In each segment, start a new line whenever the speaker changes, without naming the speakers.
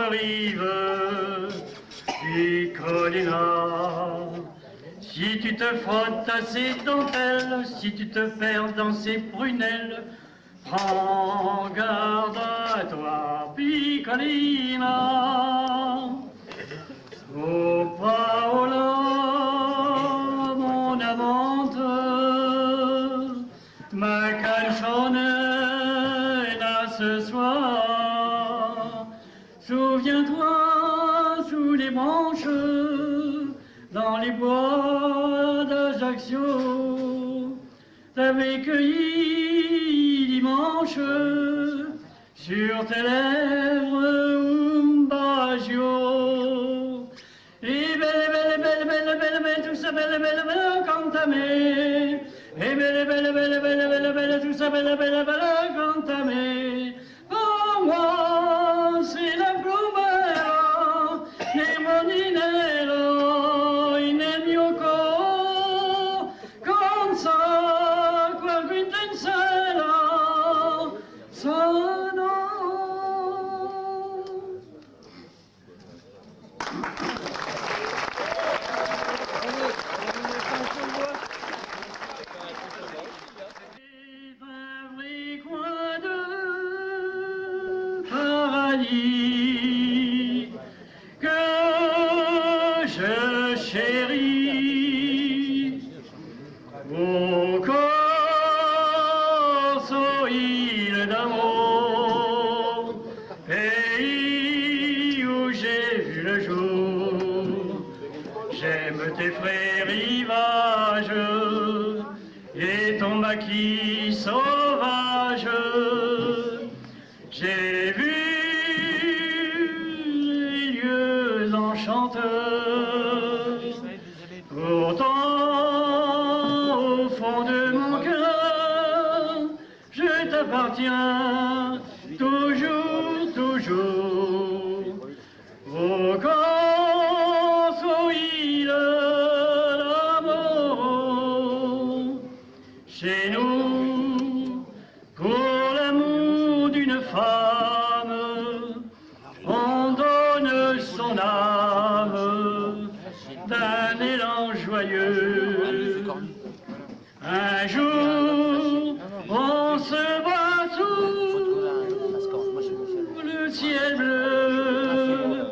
rive du Colina. Si tu te frottes à ses dentelles, si tu te perds dans ses prunelles, prends garde à toi, Piccolina. Oh Paola, mon amante, ma canzonetta ce soir. Souviens-toi, sous les branches, dans les bois d'Ajaccio, t'avais cueilli dimanche sur tes lèvres un baggio. Et belle, tout ça, belle, quand t'aimais. Et belle, tout ça, belle, quand t'aimais. Oh, moi, c'est la plumera, les moninero, in el mio cor, con sa, quel intensera, sono. Que je chéris au corso île d'amour, pays où j'ai vu le jour. J'aime tes frais rivages et ton maquis sauvage. J'ai vu les lieux enchanteurs. Pourtant, au fond de mon cœur, je t'appartiens toujours, toujours. Au corso île d'amour, chez nous, pour l'amour d'une femme, on donne son âme d'un élan joyeux. Un jour, on se voit sous le ciel bleu,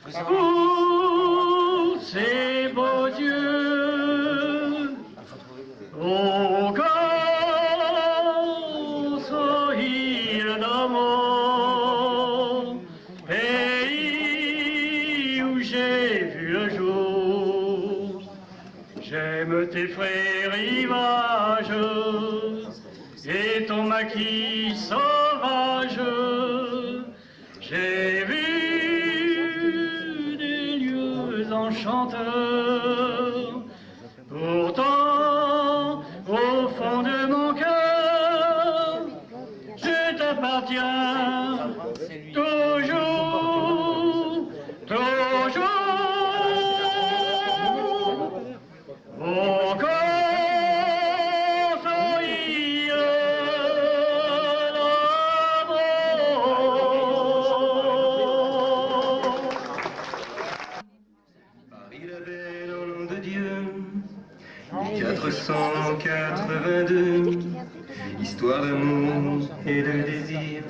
sous ses beaux yeux. Au corso île d'amour, pays où j'ai vu le jour. J'aime tes frais rivages et ton maquis sauvage. J'ai vu des lieux enchanteurs. Pourtant, au fond de mon cœur, je t'appartiens toujours, toujours. Au corso île d'amour.
Paris la belle au nom de Dieu, 482, histoire d'amour et de désir.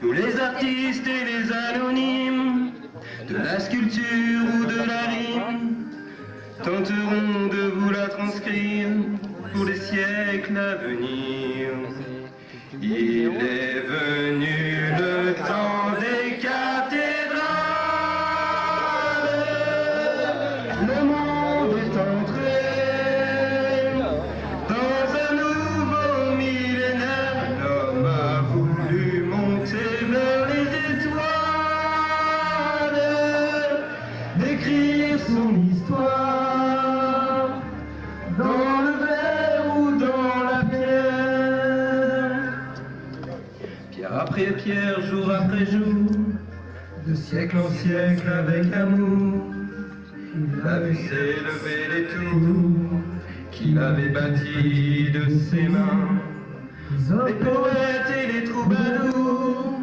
Nous les artistes et les anonymes, de la sculpture ou de la rime, tenterons de vous la transcrire pour les siècles à venir. Il est venu le temps des cathédrales, le monde est entré dans un nouveau millénaire. L'homme a voulu monter vers les étoiles, d'écrire son histoire dans le verre ou dans la pierre. Pierre après pierre, jour après jour, de siècle en siècle avec amour, il a vu s'élever les tours qu'il avait bâties de ses mains. Les poètes et les troubadours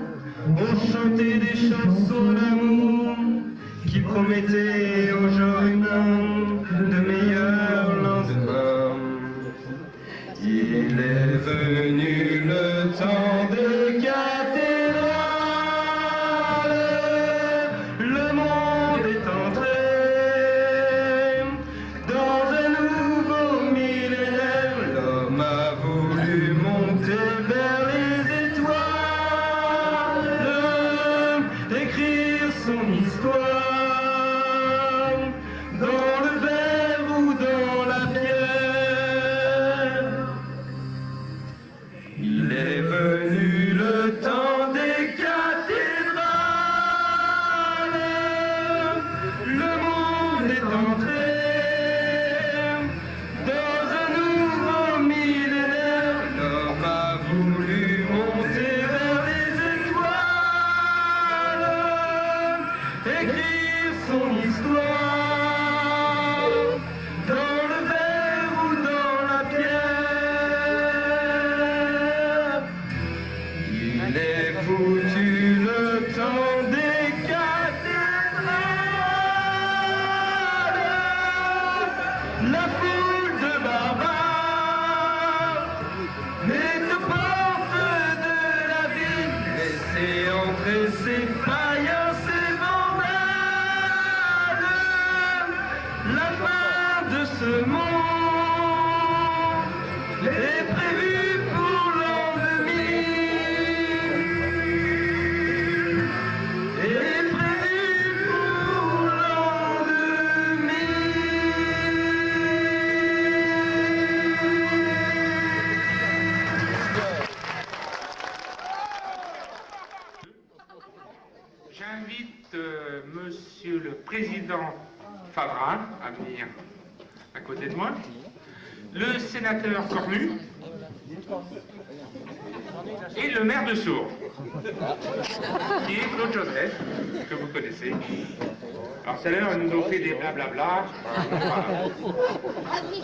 ont chanté des chansons d'amour. promettez aux jours humains de meilleurs lendemains. Il est venu le temps des cathédrales, le monde est entré dans un nouveau millénaire. L'homme a voulu monter vers les étoiles, écrire son histoire dans le verre ou dans la pierre. Il est venu le temps des cathédrales, le monde est entré dans un nouveau millénaire. L'homme a voulu monter vers les étoiles, écrire son histoire dans le verre ou dans la pierre. Il est foutu le temps des cathédrales, la foule de barbares est aux portes de la ville. Laissez entrer ces païens, ces vandales. La fin de ce monde est prévue pour l'an 2000. Est prévue pour l'an 2000.
J'invite Monsieur le Président Favrin à venir à côté de moi, le sénateur Cornu et le maire de Sourds, qui est Claude Joseph, que vous connaissez. Alors tout à l'heure, ils nous ont fait des blablabla.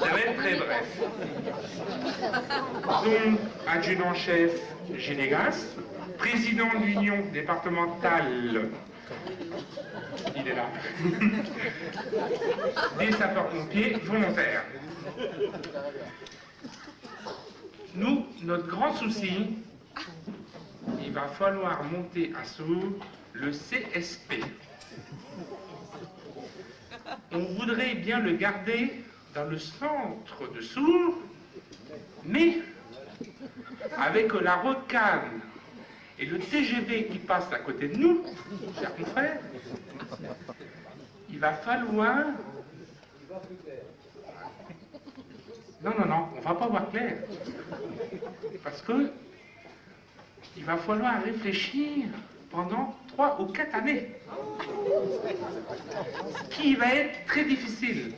Ça va être très bref. Donc, adjudant-chef Génégas, président de l'Union départementale, il est là, des sapeurs-pompiers volontaires. Nous, notre grand souci, il va falloir monter à Sourds le CSP. On voudrait bien le garder dans le centre de Sourds, mais avec la rocade et le TGV qui passe à côté de nous, chers confrères, il va falloir... Non, on va pas voir clair. Parce que il va falloir réfléchir pendant 3 ou 4 années. Ce qui va être très difficile.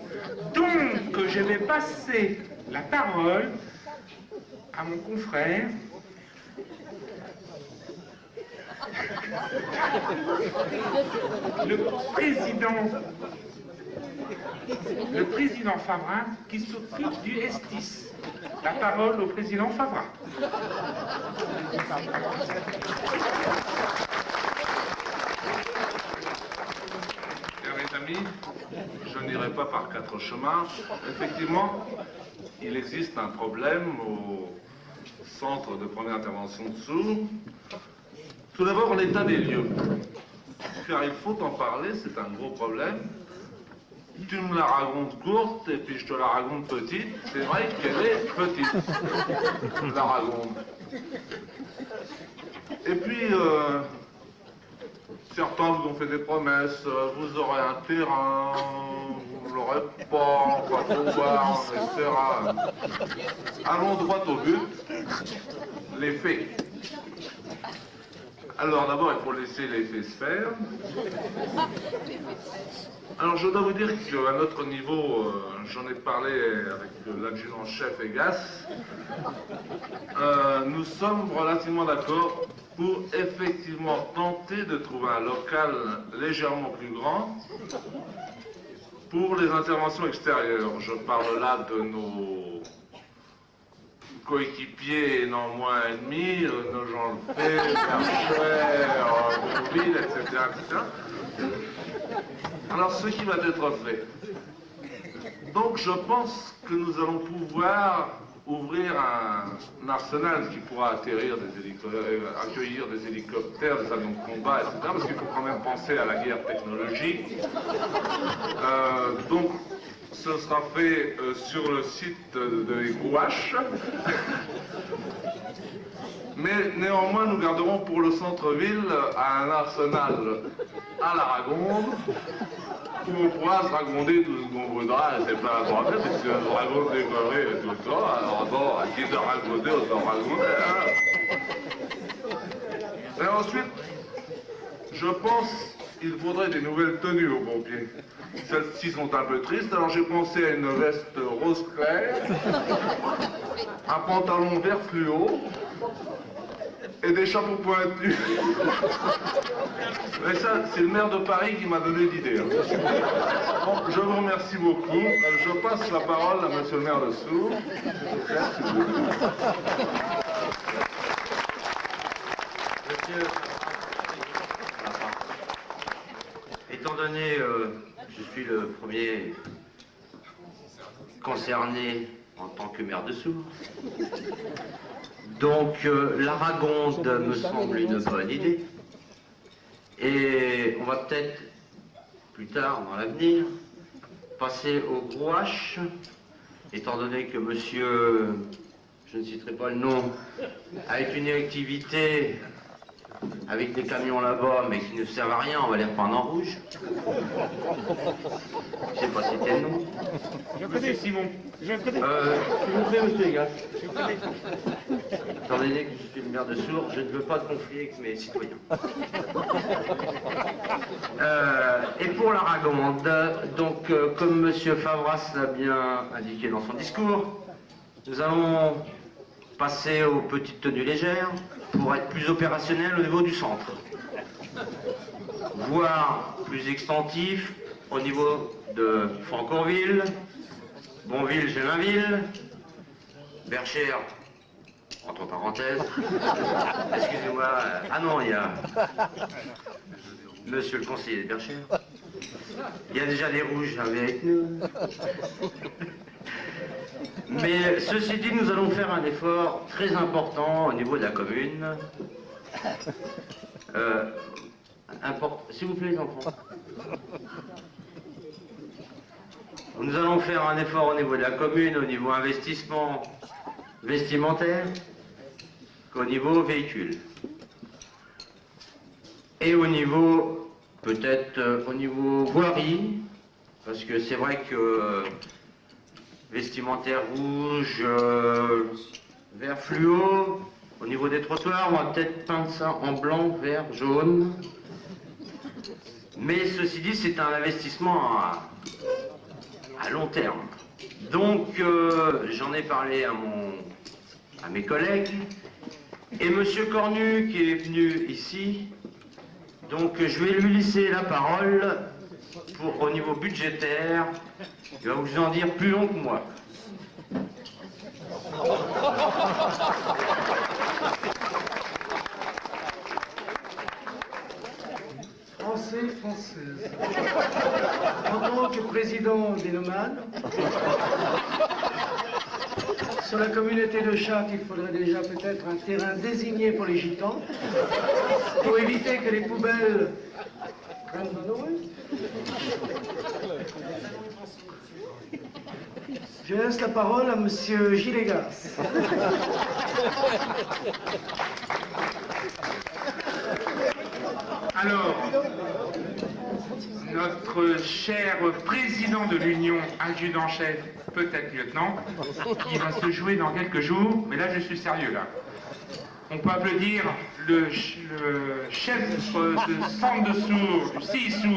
Donc, je vais passer la parole à mon confrère, le président Favrin, qui s'occupe du S10. La parole au président Favrin.
Mes amis, je n'irai pas par 4 chemins. Effectivement, il existe un problème au centre de première intervention de Sourds. Tout d'abord, l'état des lieux. Car il faut en parler, c'est un gros problème. Tu me la racontes courte et puis je te la raconte petite. C'est vrai qu'elle est petite, la raconte. Et puis, certains vous ont fait des promesses, vous aurez un terrain, vous ne l'aurez pas, on va pouvoir, etc. Allons droit au but, les faits. Alors d'abord, il faut laisser les faits se faire. Alors je dois vous dire qu'à notre niveau, j'en ai parlé avec l'adjudant-chef Egas, nous sommes relativement d'accord pour effectivement tenter de trouver un local légèrement plus grand pour les interventions extérieures. Je parle là de nos coéquipiers et non moins ennemis, Nogent-le-Pé, Berchère, Bourville, etc., etc. Alors, ce qui va être fait. Donc, je pense que nous allons pouvoir ouvrir un arsenal qui pourra accueillir des hélicoptères, des avions de combat, etc., parce qu'il faut quand même penser à la guerre technologique. Donc, ce sera fait sur le site de Gouache. Mais néanmoins, nous garderons pour le centre-ville un arsenal à la Ragonde, où on pourra se ragonder tout ce qu'on voudra, c'est pas la problème, parce que le ragon décoré et tout ça, alors bon, à qui de ragonder, autant ragonder, hein. Et ensuite, je pense qu'il faudrait des nouvelles tenues aux pompiers. Celles-ci sont un peu tristes, alors j'ai pensé à une veste rose clair, un pantalon vert fluo, et des chapeaux pointus. Mais ça, c'est le maire de Paris qui m'a donné l'idée. Hein. Bon, je vous remercie beaucoup. Je passe la parole à monsieur le maire de Sourds.
Monsieur, étant donné je suis le premier concerné en tant que maire de Sourds, donc la Ragonde me semble une bonne idée. Et on va peut-être, plus tard, dans l'avenir, passer au Gouache, étant donné que monsieur, je ne citerai pas le nom, a une activité avec des camions là-bas, mais qui ne servent à rien, on va les reprendre en rouge. Je ne sais pas si c'était le nom.
Je connais Simon.
S'il vous plaît, monsieur Egas. Étant donné que je suis le maire de Sourds, je ne veux pas de conflit avec mes citoyens. Et pour la Ragonde, donc comme monsieur Favras l'a bien indiqué dans son discours, nous allons passer aux petites tenues légères pour être plus opérationnel au niveau du centre, voire plus extensif au niveau de Francorville, Bonville, Gélinville, Berchère, entre parenthèses, excusez-moi, ah non, il y a monsieur le conseiller de Berchère, il y a déjà des rouges avec nous. Mais ceci dit, nous allons faire un effort très important au niveau de la commune. S'il vous plaît, les enfants. Nous allons faire un effort au niveau de la commune, au niveau investissement vestimentaire, qu'au niveau véhicule. Et au niveau, peut-être au niveau voirie, parce que c'est vrai que vestimentaire rouge, vert fluo, au niveau des trottoirs, on va peut-être peindre ça en blanc, vert, jaune. Mais ceci dit, c'est un investissement à long terme. Donc, j'en ai parlé à mes collègues, et monsieur Cornu, qui est venu ici, donc je vais lui laisser la parole pour, au niveau budgétaire. Il va vous en dire plus long que moi.
Français, française. En tant que président des nomades, sur la communauté de Chartres, il faudrait déjà peut-être un terrain désigné pour les gitans, pour éviter que les poubelles prennent dans nos rues. Je laisse la parole à monsieur Gilégas.
Alors, notre cher président de l'Union, adjudant-chef, peut-être lieutenant, qui va se jouer dans quelques jours, mais là je suis sérieux là. On peut applaudir le chef de centre de Sourds, du CISO,